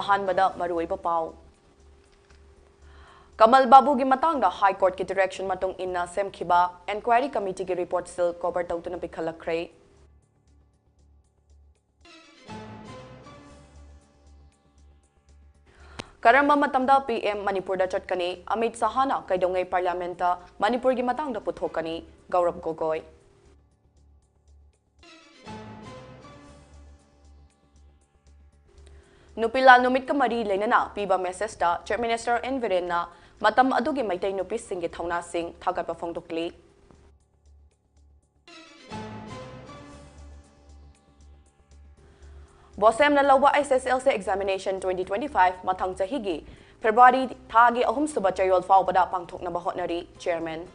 अहानबदा मरुइबा पाउ कमल बाबू की Matang high court की डायरेक्शन मतुंग इन्ना सेमखिबा एनक्वायरी कमिटी की रिपोर्ट सिल कवर तौतुना पिखलखरे करम मतमदा पीएम मणिपुर चटकनी अमित शाहना कैदोंगै पार्लियामेंट मणिपुर की मतंग पुथोकनी गौरव गोगोई नुपी लाल नुमित का मरी लेना पीबा message chief minister N Biren मतम अदुगी मैतै नुपी सिंह थौना सिंह थागत फोंदोक्ली बोसेम न लौबा SSLC एग्जामिनेशन 2025 मथंग चहिगी फेब्रुआरी थागी अहुम सुबह चयोल फाउबदा पांगथोकनबा होटनरी चेयरमैन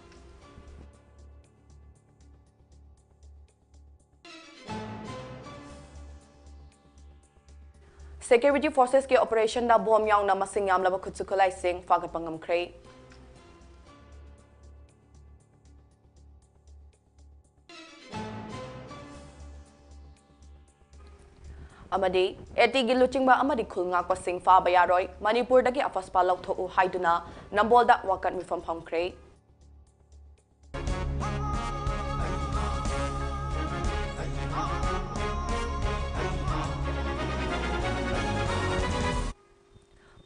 Security Forces के ऑपरेशन दा बॉम्ब याउना मसिंग यामलबा खुदसुखलाई सिंह फागत पंगमख्रे अमदी एटी गी लुचिंगबा अमदी खुलंगाकपा सिंह फाबा यारोय मणिपुर दगी अफसपा लौथोउ हाइदुना नंबोलदा वाकत मिफम फमख्रे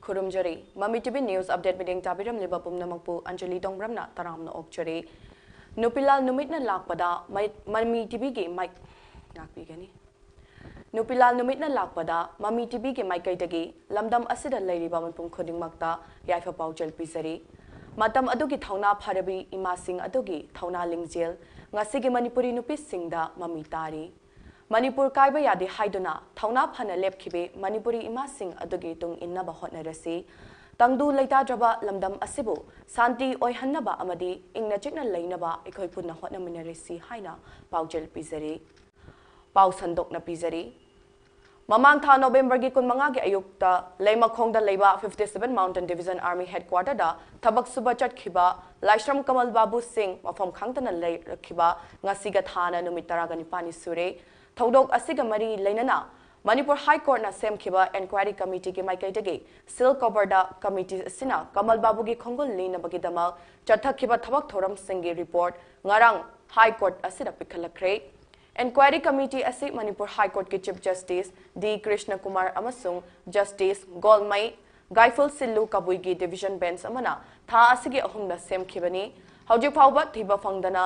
खुरुमजरी ममी टीवी न्यूज अपडेट मीटिंग ताबिरम लिबा पुमनमकपु अंजलि टोंगब्रमना तरामना ओक्चरी नुपी लाल नुमितना लाकपदा ममी टीवी की माइक नाकपीगनी नुपी लाल नुमितना लाकपदा ममी टीवी की माइकैदगी लमदम असिदा लैरिबा मनपुम खुदिंगमक्ता याइफा पाउचल पिजरी मतम अदुगी थौना फरबी इमासिंग अदुगी थौना लिंगजेल ngasiगी मणिपुरी नुपी सिंगदा ममी तारी मणिपुर कायबा यादे हाइदुना थौना फना लेपखिबे मणिपुरी इमासिंग अदुगी तुंग इन्नबा होटनरसी तंगदु लैताद्रबा लमदम असिबु शांति ओइहन्नबा अमदी इंगना चिकना लैनबा इखोय पुन्ना होटनमिनरसी हाइना पाउचल पिजरी पाउ संदोकना पिजरी ममांग था नवंबर की कुनमंगा के अयुक्ता लेमखोंगदा लेबा 57 माउंटेन डिवीजन आर्मी हेडक्वार्टर दा थबक सुबह चटखिबा लाइश्रम कमल Babu Singh मफम खांगतना लेरखिबा ngasiga thana numit 19 सुरे थौदोक असिगा मरी लेनना मणिपुर हाई कोर्ट ना सेमखिबा एनक्वायरी कमिटी की माइकैदगी सिल कवर्डा कमिटी सिना कमल बाबू की खोंगुल लेनबगी दमा चथखिबा थबक थोरम सिंह की रिपोर्ट ngarang हाई कोर्ट असिदा पिखलखरे एनक्वायरी कमिटी असी मणिपुर हाई कोर्ट के chief justice D Krishna Kumar अमसुंग जस्टिस गोलमई गाइफुल सिल्लू कबुई की डिवीजन बेंच अमना था असिगी अहुमदा सेमखिबनी हौजिक फाउबा थिबा फंगदना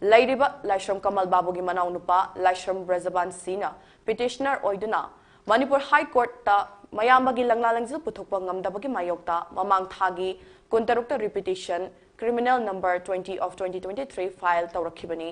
लैरिबा लाइश्रम कमल बाबू की मनाउ नुपा लाइश्रम ब्रजबान सीना पिटिशनर ओइदुना मणिपुर हाई कोर्ट ता मयामबगी लंगला लंगजिल पुथोकपा ngamdabagi mayokta mamang thagi kuntarukta repetition criminal number 20 of 2023 file tawrakhibani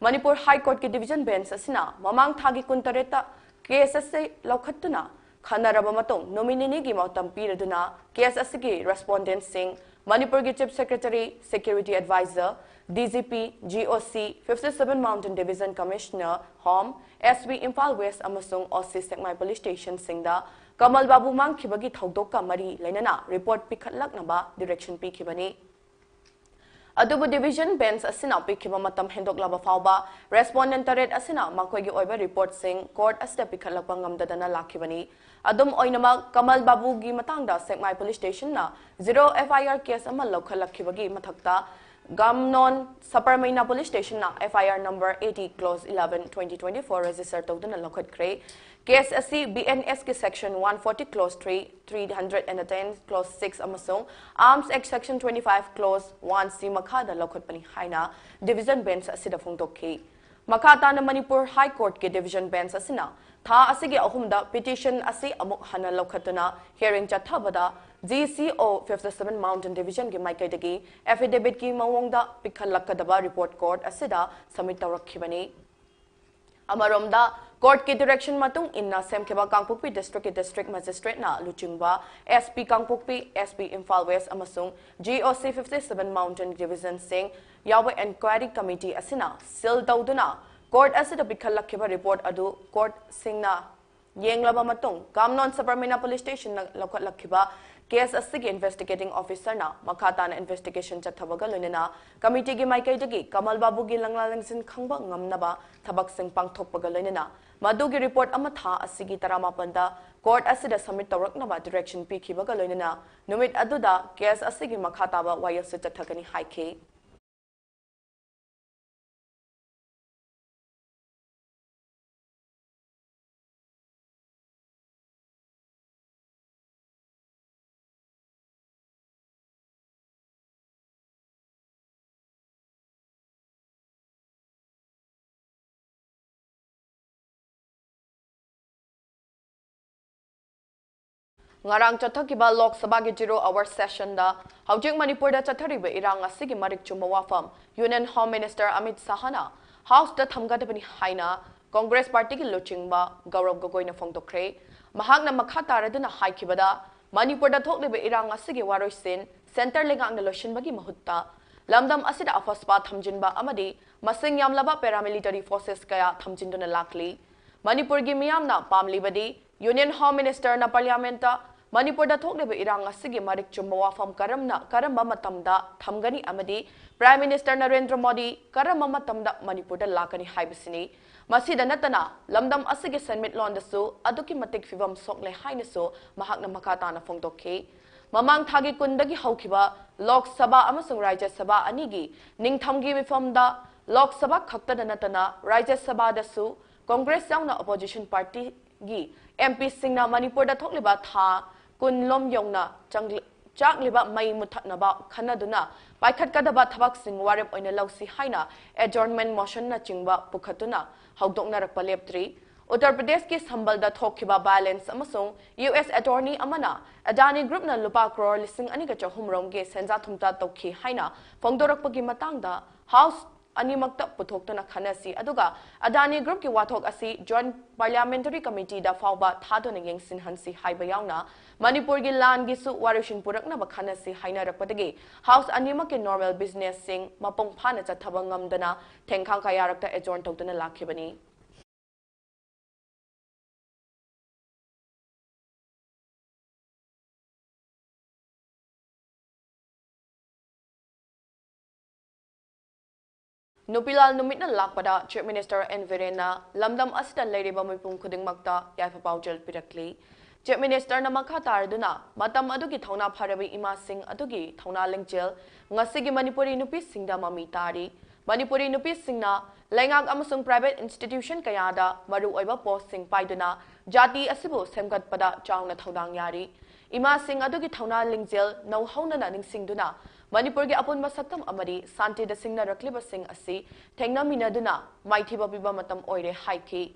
Manipur high court की डिवीजन बेंच असिना ममांग थागी कुंतरेता केस असे लौखत्तुना खनरबा मतों नोमिनी की मौतम पीरदुना केस असिगी रेस्पोंडेंट सिंह मणिपुर की chief secretary security adviser DGP GOC 57 mountain division commissioner home SB Imphal west अमसुंग ओसी सेक्माई पुलिस स्टेशन सिंगदा कमल बाबू मांगखिबगी थौदोक मरी लेनना रिपोर्ट पिखलकनबा डायरेक्शन पिखिबनी अदुबु डिवीजन बेंच असिना पिखिबा मतम हेंदोकलाबा फाउबा रेस्पोंडेंट तरेट असिना मखोइगी ओइबा रिपोर्ट सिंग कोर्ट असिदा पिखलकपा ngamdadana लाखिबनी अदुम ओइनमा कमल बाबू की मतंगदा सेक्माई पुलिस स्टेशन ना 0 FIR केस अमा लौखलखिबगी मथक्ता गामनोन सपरमैना पुलिस स्टेशन ना FIR नंबर 80 क्लोज 11 2024 रजिस्टर तौदना लौखटख्रे केस असी BNS के सेक्शन 140 क्लोज 3 310 क्लोज 6 अमसों arms act section 25 clause 1 C मखादा लौखटपनी हाइना डिवीजन बेंच असिदा फोंदोखी मखाताना मणिपुर हाई कोर्ट के डिवीजन बेंच असिना था असिगे अहुमदा पिटिशन असी अमुक हना लौखतुना हियरिंग चथबदा GCO 57 माउंटेन डिवीजन के माइकैदगी एफिडेविट की मवोंगदा पिखलकदबा रिपोर्ट कोर्ट असिदा सबमिट तौरखिबनी अमरोमदा कोर्ट की डायरेक्शन मतुंग इन्ना सेमखेबा कांगपुकपी डिस्ट्रिक्ट के डिस्ट्रिक्ट मजिस्ट्रेट ना लुचिंगबा SP Kangpokpi SP Imphal west अमसुंग GOC 57 माउंटेन डिवीजन सिंह याव एनक्वायरी कमिटी असिना सिल तौदुना कोर्ट असिदा पिखलखिबा रिपोर्ट अदु कोर्ट सिंगना येंगलबा मतुंग कामनोन सपरमेना पुलिस स्टेशन लौखलखिबा case asigi investigating officer na makata na investigation chathabaga loinena committee gi maikai dagi Kamal Babu gi langlalangsin khangba ngamnaba thabak sing pangthokpaga loinena madu gi report ama tha asigi taramapanda court asida submit tawraknaba direction pikhibaga loinena numit aduda case asigi makata ba wayal se chathagani haike ngarang chathakiba Lok Sabha gi 0 hour session da Haujing Manipur da chathariba irang asigi marik chuma wafam Union Home Minister Amit Sahana House da thamgadabani haina Congress Party gi luchingba Gaurav Gogoi na phongdokre mahak na makha taraduna haikibada Manipur da thokliba irang asigi waroisin center lengang na loshin bagi mahutta lamdam asida afaspa thamjinba amadi masing yamlaba paramilitary forces kaya thamjinduna lakli Manipur gi miyamna pamlibadi Union Home Minister na Parliamenta Manipur da thokliba irang asigi marik chumba wafam karamba matamda thamgani amadi Prime Minister Narendra Modi karamba matamda Manipur da lakani haibasini masida natana lamdam asigi senmit londasu aduki matik fivam sokle hainasu mahakna makata na phongdokhe mamang thagi kundagi haukiba Lok Sabha amasung Rajya Sabha anigi ningthamgi mifamda Lok Sabha khakta da natana Rajya Sabha dasu Congress yauna opposition party gi MP singna Manipur da thokliba tha kun lom yongna chagliba mai muthatnaba khanaduna paikhat kadaba thabak sing warep oina lausi haina adjournment motion na chingba pukhatuna haudokna rakpa leptri Uttar Pradesh ki sambal da thokiba violence amasung US attorney amana Adani group na lupa crore lising aniga chahumrom ge senja thumta tokhi haina phongdorakpagi matangda house animakta puthokna khanasi aduga Adani group ki wathok asi joint parliamentary committee da fawba thadona yengsin hansi haiba yauna Manipur gi lan gi su warishin purakna ba khanasi haina rakpadagi house animak ki normal business sing mapong phana chathaba ngamdana thengkhang kayarakta adjourn tokdana lakhibani Nupi Lal numit na lakpada Chief Minister Enverena lamdam asida leiriba mipum khudingmakta yaifapawjel pirakli Chief Minister na makhatarduna matam adugi thauna pharabi ima sing adugi thauna lengjel ngasigi Manipuri nupi singda mami tari Manipuri nupi singna lengak amasung private institution kayada maru oiba post sing paiduna jati asibu semgatpada chawna thaudang yari ima sing adugi thauna lengjel nau hauna na ningsingduna Manipur gi apun masaktam amari santi da singna rakliba sing asi thengna minaduna maithiba biba matam oire haiki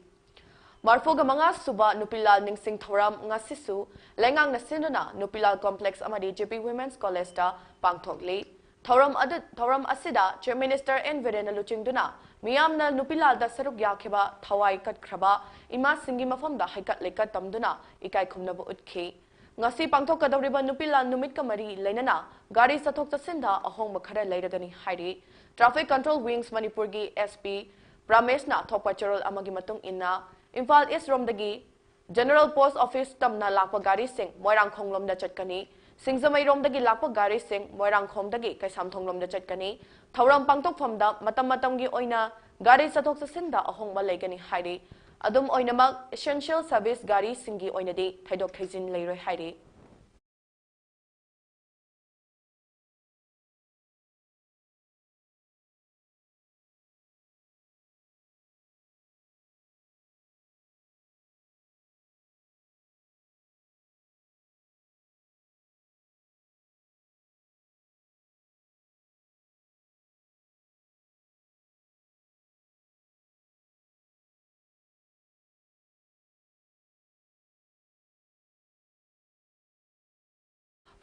Marfoga manga suba Nupi Lal ningsing thoram ngasisu lengang na sinduna Nupi Lal complex amari JP Women's College da pangthokli thoram asida Chief Minister Enverena luchingduna miyamna Nupi Lal da saruk yakheba thawai katkraba ima singi mafamda haikat lekat tamduna ikai khumnabu utkhi ngasi pangthok kadawriba Nupi Lal numit kamari leinana gari sathok chasinda ahong khara leiragani hairi traffic control wings Manipur gi SP Prameshna thopacharol amagi matung inna Imphal East romdagi General Post Office tamna lakpa gari sing moirang khonglom da chatkani Singzamai romdagi lakpa gari sing moirang khomdagi kaisam thonglom da chatkani thauram pangthok famda matam gi oina gari sathok chasinda ahong ma leigani hairi Adum oinamak essential service gari singi oinadi thaidok thaijin leiroi hairi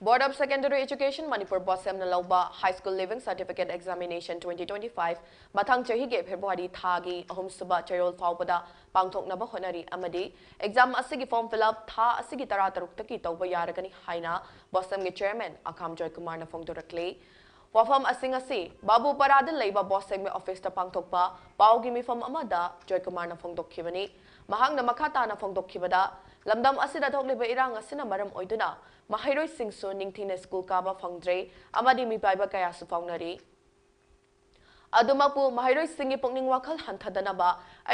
Board of Secondary Education Manipur Bosem na lauba High School Living Certificate Examination 2025 mathang chahi ge February thagi ahum suba charol fawbada pangthoknaba honari amadi exam asigi form fill up tha asigi tara taruk taki tawba yaragani haina Bosem ge chairman Akam Joy Kumar na phongdorakle wafam asing Babu Paradil leiba Bosem me office ta pangthokpa pawgi mifam amada Joy Kumar na phongdokhibani mahang na makata na phongdokhibada lamdam asida thokliba irang asina maram oiduna mahairoi singsu ningthina school kaba fangdre amadi mi paiba kaya su faunari adumapu mahairoi singi pokning wakhal hanthadana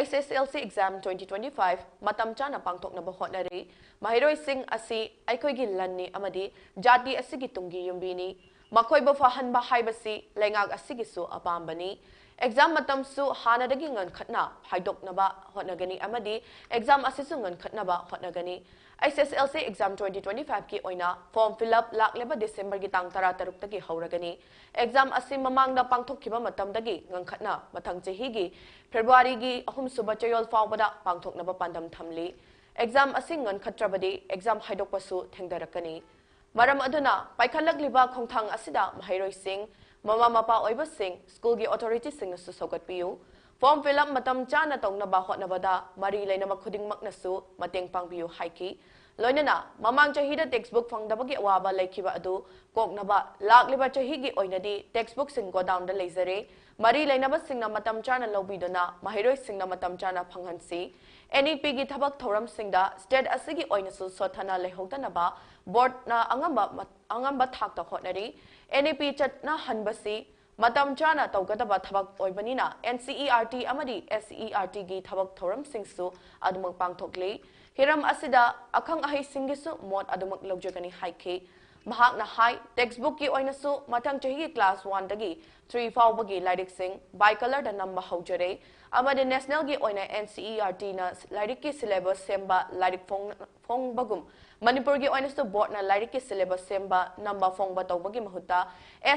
SSLC exam 2025 matam chana pangthoknaba hotnari mahairoi sing asi aikoigi lanni amadi jati asigi tungi yumbini makoiba fahanba haibasi lengak asigi su apambani exam matam su hanadagi ngan khatna haidoknaba hotnagani amadi exam asisu ngan khatnaba hotnagani SSLC exam 2025 ki oina form fill up lakleba December gi tang tara taruk tagi hauragani exam asim mamangda pangthokkiba matam dagi ngan khatna mathang chehi gi February gi ahum suba chayol fawbada pangthoknaba pandam thamli exam asing ngan khatrabadi exam haidokpasu thengdarakani maram aduna paikhalakliba khongthang asida mahairoi sing mama mapa oiba sing school gi authority sing su sogat piu form fill up matam chana tongnaba hotnabada mari leinama khudingmak nasu mateng pangbiu haiki loinana mamang chahida textbook fangdabagi awaba laikhiba adu koknaba lakliba chahigi oinadi textbook sing go down da leizare mari leinaba singna matam chana lobidona mahiroi singna matam chana phanghansi NEP gi thabak thoram singda state asigi oinasu sothana lehogdanaba board na angamba thakta hotnari NEP chatna hanbasi matam chana tawgadaba thabak oibanina NCERT amadi SCERT gi thabak thoram singsu adumak pangthokle hiram asida akhang ahi singisu mod adumak logjagani haike mahakna hai textbook ki oinasu mathang chahi class 1 dagi 3 fawbagi lairik sing by color da number haujare amadi national gi oina NCERT na lairik ki syllabus semba lairik phong bagum Manipur gi oinasu board na lairik ki syllabus semba number phong ba tawbagi mahuta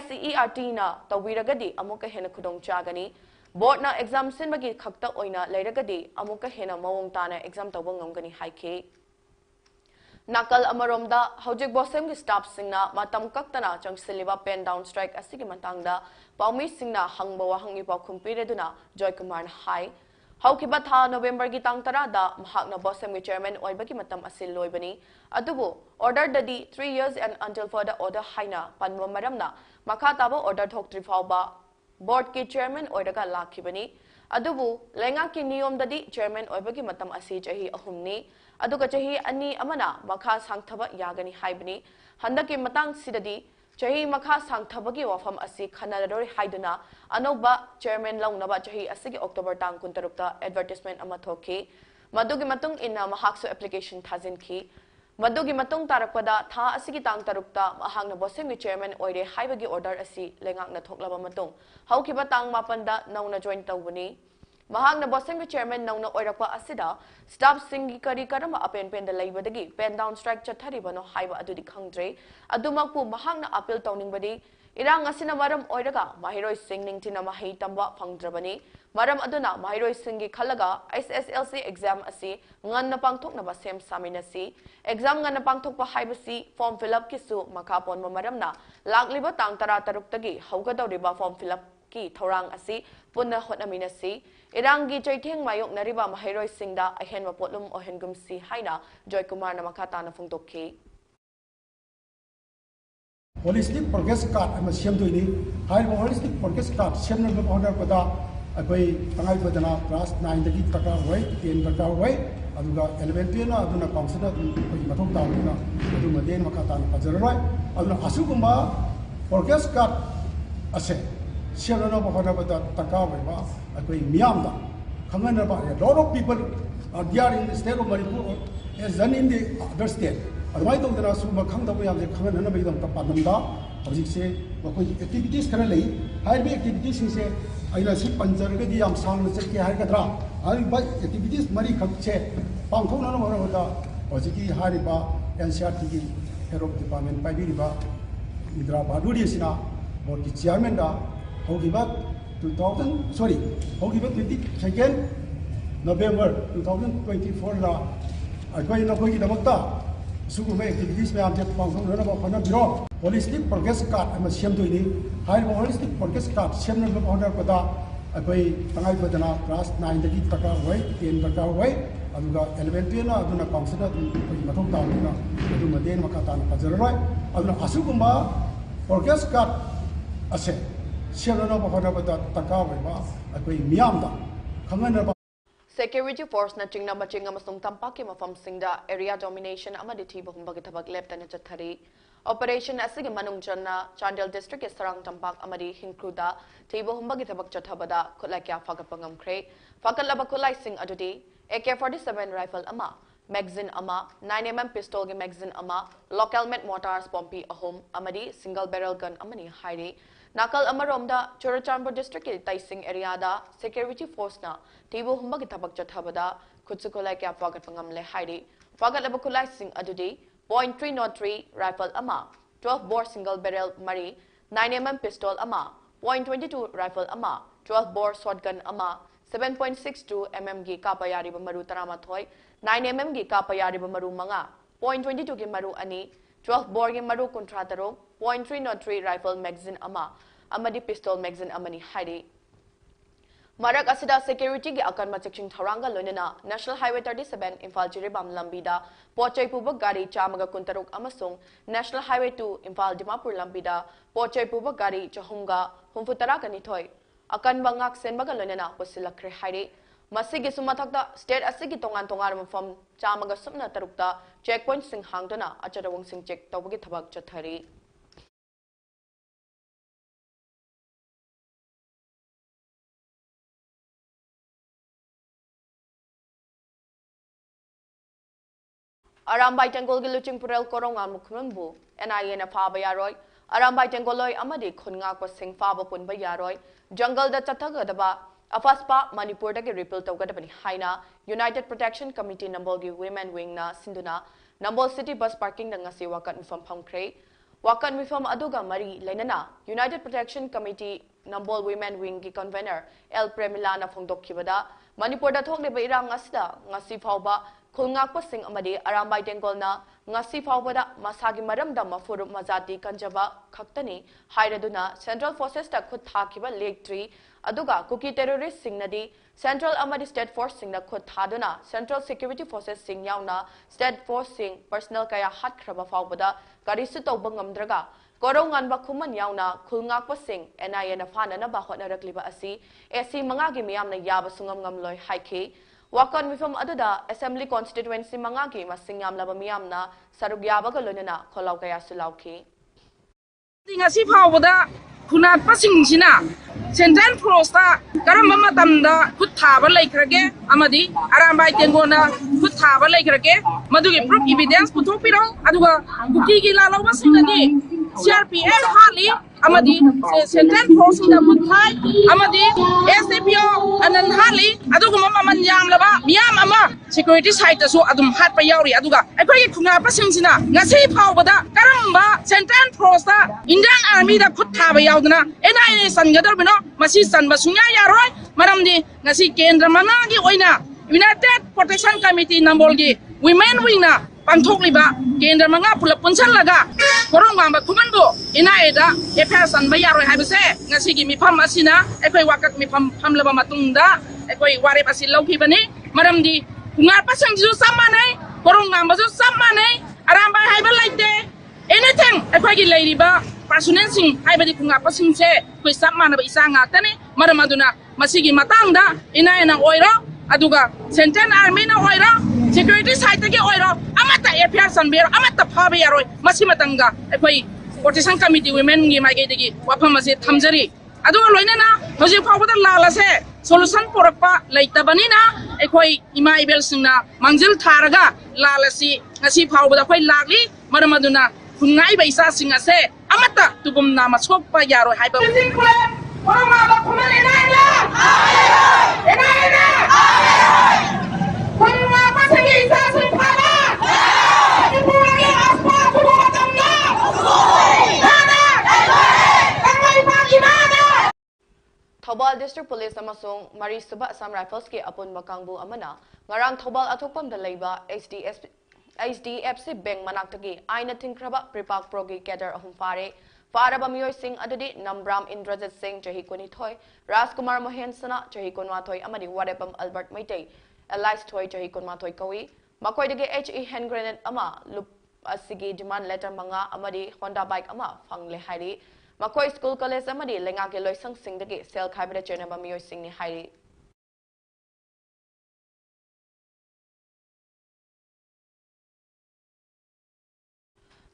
SCERT na tawiragadi amuka hena khudong chagani board na exam sinbagi khakta oina lairagadi amuka hena mawong tana exam tawbang ngamgani haike Nakal amaromda hojik bosem gi staff singna matam kaktana changsiliba pen down strike asigi matangda paumi singna hangba wahangi pa khumpireduna Joy Kumar hai haukiba tha November gi tang tara da mahakna bosem gi chairman oibagi matam asil loibani adubu order dadi 3 years and until further order haina panwa maramna makha taba order thok 3 fawba board ki chairman oiraga lakhibani adubu lenga ki niyom dadi chairman oibagi matam asi chahi ahumni aduga chahi ani amana makha sangthaba yagani haibani handaki matang sidadi chahi makha sangthabagi wafam asi khanarori haiduna anoba chairman launaba chahi asigi October tang 16 ta advertisement ama thoki madugi matung inna mahaksu application thazinki madugi matung tarakpada tha asigi tang tarukta mahangna bosemi chairman oire haibagi order asi lengakna thoklaba matung haukiba tang mapanda nauna join tawbani mahangna bosemi chairman nauna oirakpa asida staff singi kari karama apen pen da laibadagi pen down strike chatharibano haiba adudi khangdre adumakpu mahangna appeal tawningbadi irang asina maram oiraga mahiroi sing ningtina mahi tamba phangdrabani maram aduna mahiroi singi khalaga SSLC exam asi nganna pangthoknaba sem saminasi exam nganna pangthokpa haibasi form fill up kisu makha ponma maramna lakliba tang tara taruk tagi haugadawriba form fill up ki thorang asi punna hotnaminasi irangi chaitheng mayok nariba mahiroi singda ahenwa potlum ohengumsi haina Joy Kumar na makata na phungtokhi holistic progress card ama semdoini hai holistic progress card semna order pada akoi tangai badana class 9 dagi taka hoi 10 taka hoi aduga 11 12 na aduna council koi mathok tauna adu maden makata na pajaroi aduna asugumba progress card ase semna order pada taka hoi ba akoi miyamda khangana ba a lot of people are there in the state of Manipur as than in the other state adwai tong dana su makhang da yam je khangana na beidam ta padamda hojik se makoi activities kara lei hai be activities se aina si panjar ga di yam sang se ke hai kadra ai ba activities mari khak che pangthong na ma ra da hojiki hari ba NCRT ki head of department pai bi ba Indra Baduri sina board ki chairman da hogi ba 22nd November 2024 la akoi na koi ki damakta sugumai activities me amje pangthong na ba khana biro holistic progress card ama semdoini hai holistic progress card semna order pada akoi tangai badana class 9 dagi taka hoi 10 taka hoi aduga 11 12 na aduna council koi mathok tauna adu maden makata na pajaroi aduna asugumba progress card ase semna order pada taka hoi ba akoi miyamda khangana Security force na chingna maching amasung tampak ki mafam singda area domination amadi thiba humbagi thabak leptana chathari. Operation asigi manung channa Chandel district ke sarang tampak amadi hinkruda thiba humbagi thabak chathabada khulai kya fagapangam kre. Fakalaba khulai sing adudi AK-47 rifle ama, magazine ama, 9mm pistol ge magazine ama, local met mortars pompi ahom amadi single barrel gun amani hairi. Nakal amaromda Churachandpur district ke Taising area da security force na tibo humbagi thabak chathabada khutsukulai kya fagat pangam le hairi. Fagat abakulai sing adudi .303 rifle ama, 12 bore single barrel mari, 9mm pistol ama, .22 rifle ama, 12 bore shotgun ama, 7.62 mm gi kapayari bamaru taramathoi, 9mm gi kapayari bamaru manga, .22 gi maru ani, 12 bore gi maru kontrataro, .303 rifle magazine ama, amadi pistol magazine amani hairi. Marak asida security gi akan machakching tharanga lonena National Highway 37 Imphal Jiribam lambida pochai pubak gari chamaga kuntaruk amasung National Highway 2 Imphal Dimapur lambida pochai pubak gari chahumga humfutara kanithoi akan bangak senbaga lonena posilakre hairi. Masigi sumathakta state asigi tongan tongar mafam chamaga sumna tarukta checkpoint sing hangdana acharawang sing check tawagi thabak chathari. Arambai Tengol gi luching purel koronga mukhunbu NIA na phaba yaroi Arambai Tengoloi amadi khunga ko sing phaba punba yaroi jungle da chathaga daba afaspa Manipur da gi repeal tawga bani haina United Protection Committee Nambol gi women wing na sinduna Nambol city bus parking da ngasi wakat mifam phamkre wakat mifam aduga mari lainana United Protection Committee Nambol women wing gi convener El Premila na phongdok khibada Manipur da thokle ba irang asda ngasi phawba Khulngakpa sing amadi Arambai Tengol na ngasi phawbada masagi maramda mafurup mazati kanjaba khaktani hairaduna Central Forces ta khut thakiba Lake 3 aduga cookie terrorist sing nadi Central amadi State Force sing na khut thaduna Central Security Forces sing yauna State Force sing personnel kaya hat khraba phawbada karisu tawba ngamdraga Korongan ba khuman yauna khulngakpa sing NIA na phana na ba hotnarakliba asi AC mangagi miyam na yaba sungam ngamloi haikhe Wakan mifam aduda Assembly Constituency mangagi masingam laba miyamna sarugyaba galonena kholau kaya sulauki. Ngasi phawbada khunat pasingchina Central Frosta karamba matamda khut thaba laikrage amadi Arambai Tengona khut thaba laikrage madugi proof evidence puthopiro aduga kuki gi la lawa singani CRPF hali amadi Central Force da khut amadi SDPO anan hali aduga maman yam laba miyam ama security side so adum hat pa yauri aduga aikoi khunga pasingchina ngasi phawbada karamba Central Force da Indian Army da khut thaba yaudna NIA sangadar bino masi sanba sunya yaroi maramdi ngasi kendra managi oina United Protection Committee Nambol gi women wing na pangthokliba kendra manga pulap punsan laga korong wamba kumanbo NIA da FR sanba yaroi haibase ngasi gi mifam asina ekoi wakat mifam phamlaba matungda ekoi warep asil lauki bani maramdi kungar pasang ju samanai korong wamba ju samanai Arambai haiba laite anything ekoi gi leiriba personal sing haibadi kunga pasing se koi samana ba isa ngatani maramaduna masigi matangda ina na oiro aduga Central Army na oiro security side ge oiro amata APR sanbero amata phabe yaroi masi matanga ekoi Protection Committee women gi mage degi wafam ase thamjari aduga loina na hoji phawbada lala se solution porakpa laitabani na ekoi ima ibel singna mangjil tharaga lalasi ngasi phawbada koi lagli maramaduna kungai ba isa singa se amata tubum nama sokpa yaro haiba koroma ba kumale nana koroma ba sagi isa sin phaba purage aspa kubo tamna Thobal District Police amasung Mari Suba Assam Rifles ki apun bakangbu amana ngarang Thobal athokpam da leiba HDFC Bank manaktagi aina thingkraba pripak progi kedar ahum fare faraba miyoy sing adudi Nambram Indrajit Singh chahi kuni thoi Rajkumar Mohen Sana chahi kunwa thoi amadi Warepam Albert Maitei Elias thoi chahi kunwa thoi kawi makoi dagi HE hand grenade ama lup asigi demand letter manga amadi Honda bike ama fangle hairi makoi school college amadi lenga ke loisang sing dagi sel khaibra chena ba miyoy sing ni hairi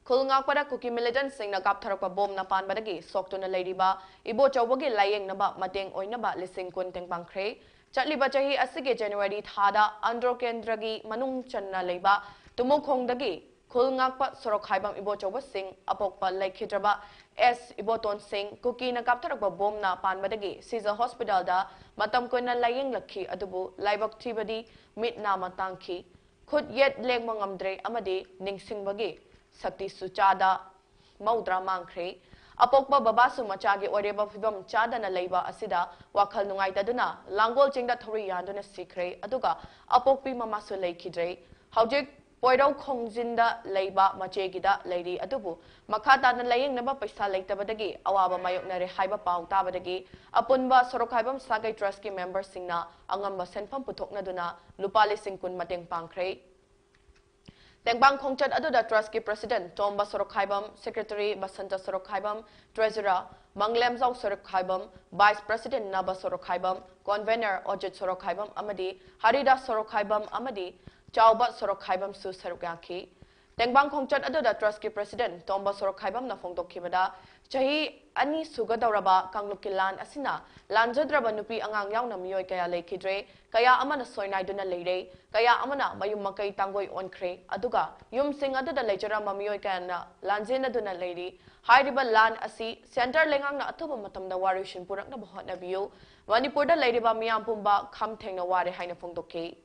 Kulngakpada Kuki militant sing na kaptharakpa bom na panbadagi soktuna leiriba ibo chawbagi layeng naba mateng oinaba lising kun tengpangkhre chatliba chahi asige January thada andro kendragi manung channa leiba tumukhongdagi Kulngakpa sorokhaibam ibo chawba sing apokpa laikhidraba S iboton sing Kuki na kaptharakpa bom na panbadagi Caesar Hospital da matam koina layeng lakhi adubu laibak thibadi mit na matangki khut yet leng mangamdre amadi ningsingbagi Sakti Suchada Maudra Mangkre Apokpa Babasu Machagi Oreba Fibam Chada na Leiba Asida Wakal Nungaita Duna Langol Chingda Thori Yanduna Sikre Aduga Apokpi Mamasu Leikidre Haujik Poiro Kongjinda Leiba Machegida Lady Adubu Makata na Laying Naba Paisa Leitabadagi Awaba Mayoknare Haiba Pau Tabadagi Apunba Sorokhaibam Sagai Trustki member Singna Angamba Senpam Putokna Duna Lupali Singkun Mateng Pangkre Tengbang Kongchat Aduda Trustki President Tomba Sorokhaibam, Secretary Basanta Sorokhaibam, Treasurer Manglemzau Sorokhaibam, Vice President Naba Sorokhaibam, Convener Ojit Sorokhaibam Amadi, Harida Sorokhaibam Amadi, Chauba Sorokhaibam Su Sarugaki. Tengbang Kongchat Aduda Trustki President Tomba Sorokhaibam na Fongdokibada, Chahi Ani Sugadauraba Kanglukilan Asina, Lanjadraba Nupi Angang Yaw na Miyoy Kaya Lekidre, Kaya Amana Soinay Duna Leire, Kaya Amana Mayum Makay Tangoy Onkre, Aduga, Yum Sing Aduda Lejara Mamiyoy Kaya na Lanjina Duna Leire, Hairiba Lan Asi, Center Lengang na Atuba Matam na Wari Shimpurak na Bahot na Biyo, Manipur da Leiriba Miyam Pumba Kamteng na Wari Haina Fongdoke.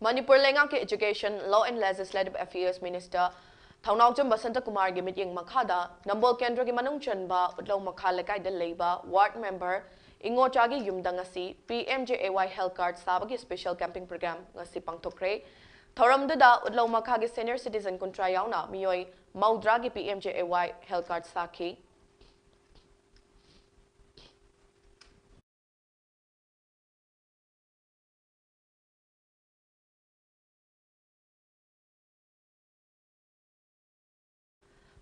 Manipur Lengang ke Education, Law and Legislative Affairs Minister Thaunawjam Basanta Kumar gi mityeng makhada Nambol Kendra gi manung chanba utlaw makha lakai da leiba ward member Ingo Chagi yumda ngasi PMJAY health card sabagi special camping program ngasi pangthokre Thoramduda utlaw makha gi senior citizen kuntra yauna miyoy maudra gi PMJAY health card saki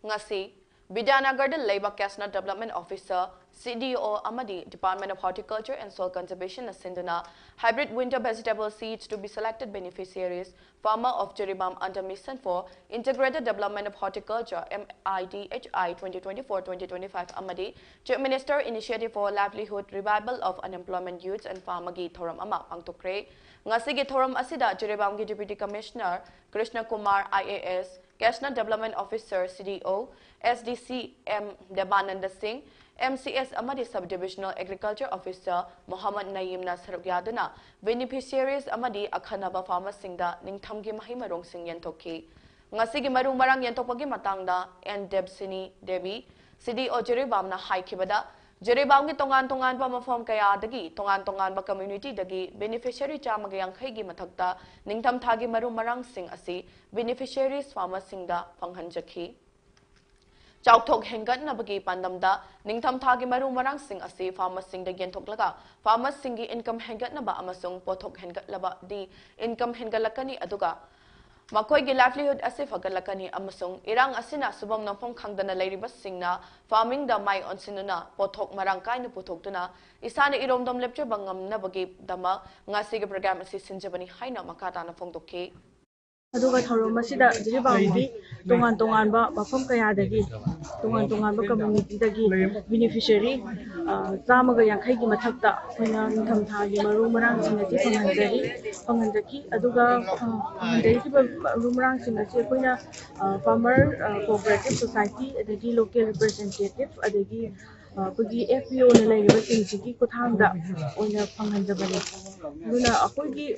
Ngasi Bidanagar the Labour Casna Development Officer CDO Amadi Department of Horticulture and Soil Conservation Asindana hybrid winter vegetable seeds to be selected beneficiaries farmer of Jeribam under Mission for Integrated Development of Horticulture MIDHI 2024-2025 Amadi Chief Minister Initiative for Livelihood Revival of Unemployment Youths and Farmer Gi Thoram Ama Pangtokre Ngasi gi Thoram Asida Jeribam gi Deputy Commissioner Krishna Kumar IAS National Development Officer CDO, SDCM Debananda Singh, MCS Amadi Subdivisional Agriculture Officer Muhammad Naim Nasruk Yaduna, beneficiaries Amadi Akhanaba Farmers Singda Ningthamgi Mahimarong Singh Yantoki. Ngasigi Marung Marang Yantopagi Matangda and Debsini Devi, CDO Jeribam na Haikibada, Jeribam gi tongan pa mafom kaya dagi tongan ba community dagi beneficiary chamagayang khaigi mathakta ningtham thagi marum marang sing asi beneficiaries farmers singda panghanjakhi Chauthok hengat na bagi pandamda ningtham thagi marum marang sing asi farmers singda genthoklaga farmers singi income hengat na ba amasung pothok hengat laba di income hengalakani aduga Makoi gi livelihood asif agalakani amasung irang asina subam nampong khangdana leiriba singna farming da mai onsinuna pothok marang kaina pothok tuna isana iromdom lepche bangam na bagi dama ngasi ge program asi sinjabani haina makata na phongdokhe aduga thorom masida jiribamgi tongan ba mafam kaya dagi tongan ba community dagi beneficiary zamaga yankhai gi mathakta koina nitham tha gi maru marang singati panghanjaki aduga dai ki maru marang singati koina farmer cooperative society adagi local representative adagi kugi FPO na laiba singsi kuthangda oina panghanjabani duna akoigi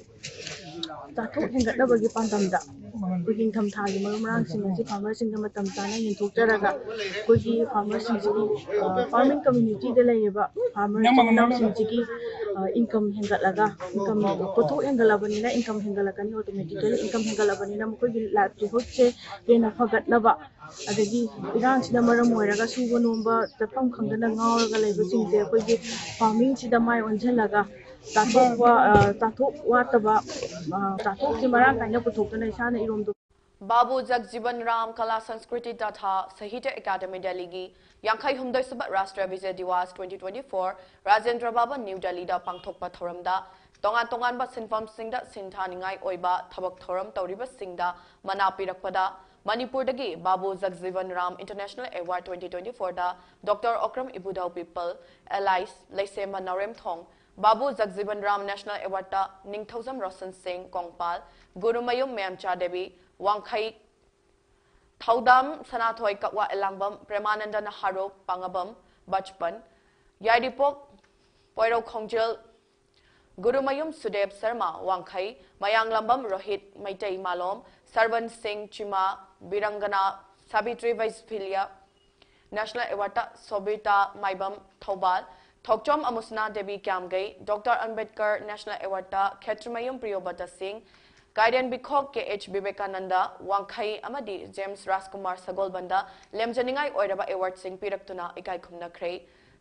Tathok hengatnabagi pandamda kugi tham thagi marang singasi farmer singda matam tana yinthokjaraga kugi farmer singsi farming community de laiba farmer singsi income hengatlaga income pothok hengalabani na income hengalakani automatically income hengalabani na kugi livelihood che yena phagatnaba adagi irang sida maram moiraga suba nomba tapam khangdana ngauraga laiba singse kugi farming sida mai onjhalaga ꯆꯥꯊꯣꯛ ꯋꯥꯠꯇꯕ ꯆꯥꯊꯣꯛꯁꯤ ꯃꯔꯥꯡ ꯀꯥꯏꯅ ꯄꯨꯊꯣꯛꯇꯨꯅ ꯏꯁꯥꯅ ꯏꯔꯣꯝꯗꯣꯝ बाबू जगजीवन राम कला संस्कृति तथा साहित्य अकादमी दिल्ली की यांखई हुमदोइसुब राष्ट्रीय विजय दिवस 2024 राजेंद्र बाबा न्यू दिल्ली दा पांगथोकपा थौरमदा तोंगान तोंगानबा सिनफमसिंगदा सिनथानिंगाई ओइबा थबक थौरम तौरिबसिंगदा मना पिरकपदा मणिपुर दगी बाबू जगजीवन राम इंटरनेशनल अवार्ड 2024 दा डॉक्टर ओक्रम इबुदाउ पीपल एलाइस लेसेमा नरेम थोंग बाबू जगजीवन राम नेशनल अवार्ड दा निंगथौजम रोशन सिंह कोंगपाल गुरुमयुम मेमचा देवी वांखई थौदाम सनाथोय कवा एलांगबम प्रेमानंद नहारो पांगबम बचपन यारिपोक पोयरो खोंजल गुरुमयुम सुदेव शर्मा वांखई मयांगलंबम रोहित मैतई मालोम सरवन सिंह चिमा बिरंगना साबित्री वैसफिलिया नेशनल अवार्ड सोबिता माइबम थौबाल थोकचोम अमुसना देवी क्यामगई doctor Ambedkar national award Khetrimayum Priyobrata Singh गाइडेन बिखोक के एच विवेकानंद वांखई अमदी जेम्स राजकुमार सगोलबंदा लेमजनिंगाई ओइरबा अवार्ड सिंह पिरक्तुना इकाई खुमनख्रे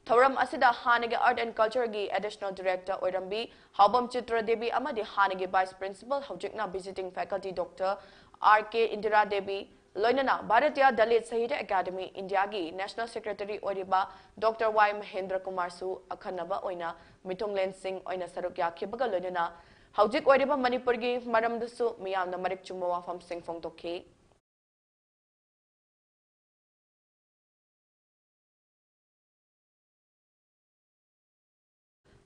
थौरम असिदा हानिगे आर्ट एंड कल्चर की एडिशनल डायरेक्टर ओइरंबी हाउबम चित्र देवी अमदी हानिगे वाइस प्रिंसिपल हौजिकना visiting faculty doctor R K Indira Devi लोइनना भारतीय दलित साहित्य अकादमी इंडिया की नेशनल सेक्रेटरी ओइरिबा डॉक्टर वाई महेंद्र कुमार सु अखनबा ओइना मिथुंगलेन सिंह ओइना सरुक याखिबगा लोइनना हौजिक ओइरिबा मणिपुर की मरमदसु मियामना मरिक चुम्बा वाफम सिंह फोंदोखी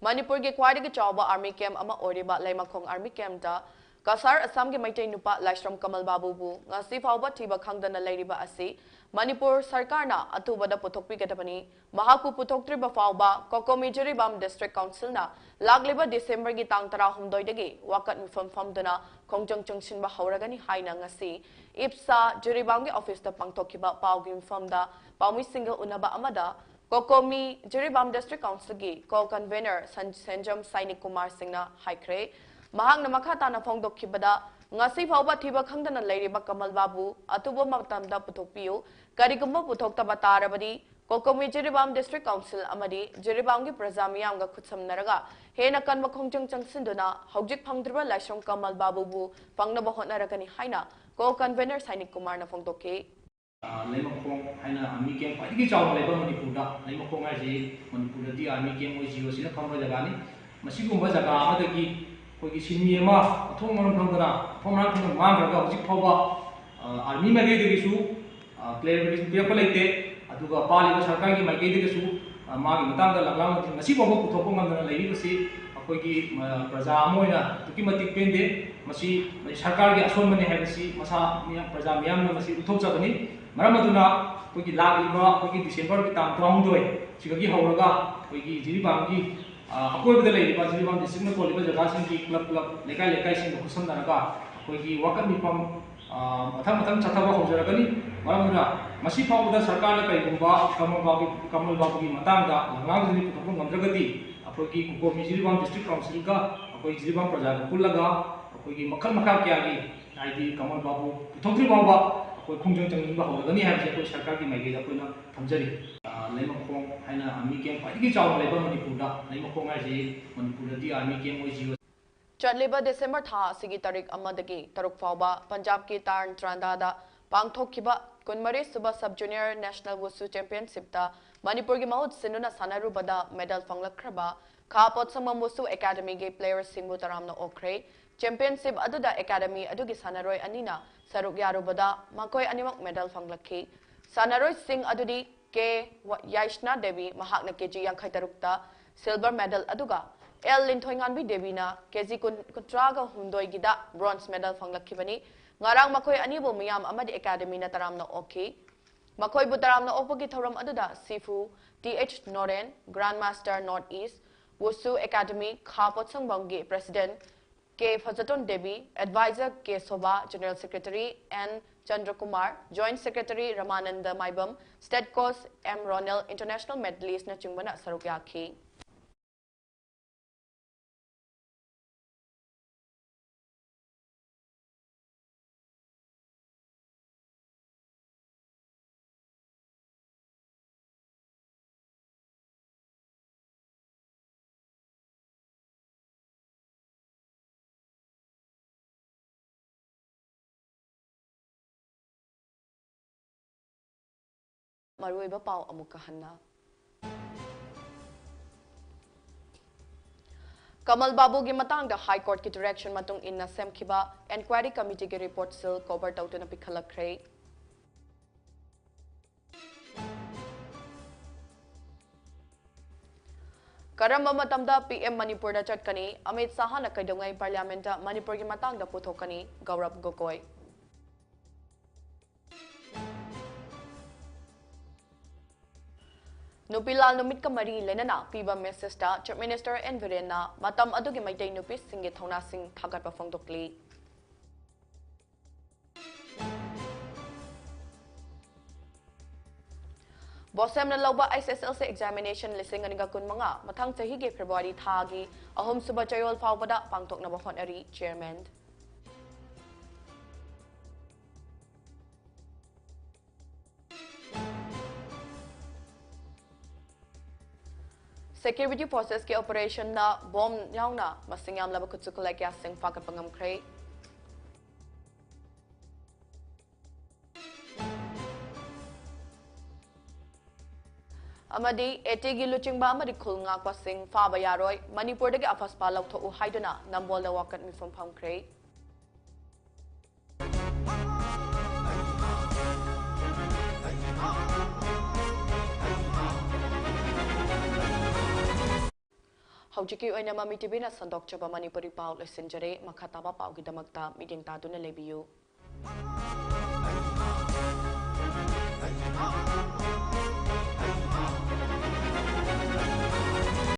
मणिपुर की ख्वाइदगी चावबा आर्मी कैंप अमा ओइरिबा लेमखोंग आर्मी कैंप दा कसार असम के मैतई नुपा लाइश्रम कमल बाबूबू ngasi फावबा थिबा खंगदना लेरिबा असि मणिपुर सरकारना अतुबदा पुथोकपिगदबनी महाकु पुथोक्त्रिबा फावबा कोकोमिजरिबाम डिस्ट्रिक्ट काउंसिलना लागलिबा डिसेंबर की तांग 19 दगी वाकत मिफम फमदना खोंजंग चंगसिनबा हौरगनी हाइना ngasi इप्सा जरिबाम के ऑफिस दा पांगथोकिबा पावगी मिफमदा पावमी सिंगल उनबा अमदा कोकोमी जरिबाम डिस्ट्रिक्ट काउंसिल की को कन्वेनर संजम सैनिक कुमार सिंहना हाइख्रे महांगना मखाताना फोंदोखिबदा ngasi फावबा थिबा खंगदना लेरिबा कमल बाबू अतुबो मतमदा पुथोकपियो करिगुम्बा पुथोक्तबा तारबदी कोकोमी जिरिबाम डिस्ट्रिक्ट काउंसिल अमदी जिरिबाम की प्रजा मियामगा खुत्समनरगा हेना कनबा खोंजंग चंगसिंदुना हौजिक फंगद्रिबा लाइश्रम कमल बाबूबू फंगनबा होटनरगनी हाइना को कन्वेनर सैनिक कुमार ना फोंदोखे लेमखोंग हाइना आर्मी कैंप ख्वाइदगी चावना लेबा मणिपुरदा लेमखोंग हाइजे मणिपुरदि आर्मी कैंप ओइ जिओ सिना खंबा जगानी मसिगुम्बा जगा अमदगी कोई सिमी अमा अथोंग मरम खंगदना थोंगना खंग मांगरगा हजिक फावबा आर्मी माइगैदगिसु क्लेरिफिकेशन पिरकपा लेते अदुगा पालिबा सरकार की माइगैदगिसु मागी मतांगदा लंगलाम ngasi फावबा पुथोकपा ngandana लेरिबसि अखोइगी प्रजा अमोइना तुकी मतिक पेंदे मसी सरकार की असोनमने हैबसि मसा प्रजा मियामना मसी उथोकजबनी मरम अदुना कोई लागलिबा कोई डिसेंबर की तांग 19 सिगगी हौरगा कोई जिरिबाम की अकोइबदा लेरिबा जिरिबाम डिस्ट्रिक्ट कोलिबा जगह की क्लब क्लब लेकाई लेकाई सिंग खुसमनरगा कोई वाकत मिफम मथम मथम चथबा हौजरगनी मरम अदुना मसी फावबदा सरकार कईगुम्बा कमल बाबू की मतांगदा लंगलाम जिरि पुथोकपा ngandragadi अखोइगी कोकोमी जिरिबाम डिस्ट्रिक्ट काउंसिल का अखोइ जिरिबाम प्रजा का पुल्लगा अखोइगी मखल मखा क्यागी हाइदी कमल बाबू पुथोक्त्रि बाबा अखोइ खुंजंग चंगनिबा हौरगनी हाइबसे अखोइ सरकार की माइगैदा अखोइना थमजरी लेमखोंग हाइना आर्मी कैंप ख्वाइदगी चावना लेबा मणिपुरदा लेमखोंग हाइजे मणिपुरदि आर्मी कैंप ओइ जिओ चलिबा दिसंबर था सिगी तारीख अमदगी तरुक फावबा पंजाब की तारन त्रांदादा पांगथोकिबा कुनमरी सुबह सब जूनियर नेशनल वुसु चैंपियनशिप ता मणिपुर की महुत सिनुना सानारुबदा मेडल फंगलखरबा खा पोत्संगम वुसु एकेडमी के प्लेयर्स सिंगु तरामना ओखरे चैंपियनशिप अदुदा एकेडमी अदुगी सानारोय अनिना सरुक यारुबदा मकोय अनिमक मेडल फंगलखी सानारोय सिंह अदुदी के याइशना देवी महाकना केजी 53 सिल्वर मेडल अदुगा एल लिंथोइंगानबी देवीना केजी कुंट्रागा हुंदोइगिदा ब्रोंज मेडल फंगलखिबनी ngarang makoi anibo miyam amadi academy na taramna oki makoi bu taramna opogi thoram aduda sifu th noren grandmaster northeast wusu academy khapot sangbanggi president k fajaton devi advisor k soba general secretary n chandrakumar joint secretary ramananda maibam state coach m ronel international medalist na chungbana sarukyakhi Maruiba pau amuka hanna. Kamal Babu gi matang da High Court ki direction matung inna semkhiba inquiry committee ki report sil cover tawtuna pikhalakre. Karamba matamda PM Manipur da chatkani Amit Saha na kaidongai parliament da Manipur gi matang da puthokani Gaurav Gogoi. Nupi Lal numit ka mari lenana piba message da Chief Minister Environ na matam adugi maitai nupis singi thona sing thagat pa phongdokli. Bosem na lauba SSLC examination lising aniga kun mga mathang chahi ge February thagi ahom suba chayol phawbada pangtok na bahon ari chairman. Security forces ke operation na bomb yauna masingam laba kutsukula kya sing fakat pangam kray. Amadi etegi luching ba amadi khul ngak pa sing fa ba yaroi Manipur dagi afas pa lauk tho u haiduna nambol na wakat mi from pham kray. Haujiki oina Mami TV na sandok chaba Manipuri pau lesenjare makhataba pau gidamakta meeting ta duna lebiyu.